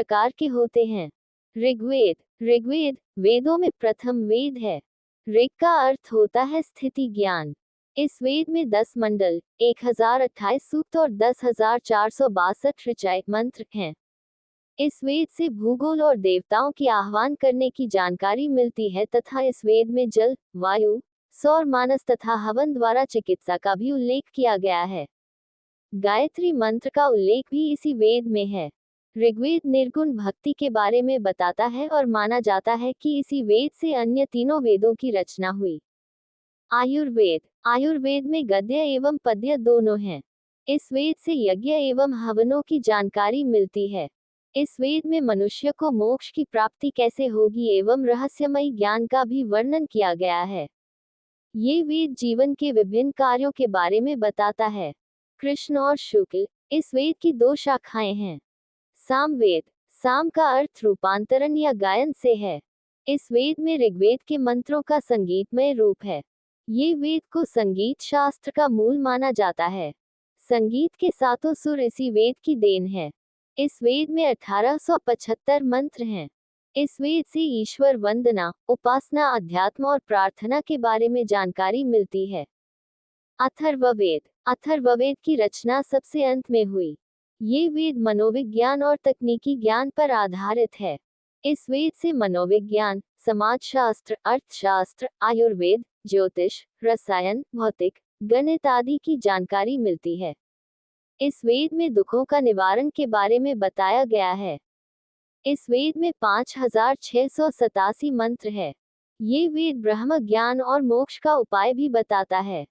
प्रकार के होते हैं। ऋग्वेद। ऋग्वेद वेदों में प्रथम वेद है। ऋग का अर्थ होता है स्थिति ज्ञान। इस वेद में 10 मंडल, 1028 सूक्त और 10,462 ऋचाएँ मंत्र हैं। इस वेद से भूगोल और देवताओं की आह्वान करने की जानकारी मिलती है तथा इस वेद में जल, वायु, सौर मानस तथा हवन द्वारा चिकित्सा का भी उल्लेख किया गया है। गायत्री मंत्र का उल्लेख भी इसी वेद में है। ऋग्वेद निर्गुण भक्ति के बारे में बताता है और माना जाता है कि इसी वेद से अन्य तीनों वेदों की रचना हुई। आयुर्वेद। आयुर्वेद में गद्य एवं पद्य दोनों हैं। इस वेद से यज्ञ एवं हवनों की जानकारी मिलती है। इस वेद में मनुष्य को मोक्ष की प्राप्ति कैसे होगी एवं रहस्यमयी ज्ञान का भी वर्णन किया गया है। ये वेद जीवन के विभिन्न कार्यों के बारे में बताता है। कृष्ण और शुक्ल। इस वेद की 2 शाखाएं हैं। सामवेद। साम का अर्थ रूपांतरण या गायन से है। इस वेद में ऋग्वेद के मंत्रों का संगीतमय रूप है। ये वेद को संगीत शास्त्र का मूल माना जाता है। संगीत के सातों सुर इसी वेद की देन है। इस वेद में 1875 मंत्र हैं। इस वेद से ईश्वर वंदना, उपासना, अध्यात्म और प्रार्थना के बारे में जानकारी मिलती है। अथर्ववेद। अथर्ववेद की रचना सबसे अंत में हुई। ये वेद मनोविज्ञान और तकनीकी ज्ञान पर आधारित है। इस वेद से मनोविज्ञान, समाजशास्त्र, अर्थशास्त्र, आयुर्वेद, ज्योतिष, रसायन, भौतिक, गणित आदि की जानकारी मिलती है। इस वेद में दुखों का निवारण के बारे में बताया गया है। इस वेद में 5687 मंत्र है। ये वेद ब्रह्म ज्ञान और मोक्ष का उपाय भी बताता है।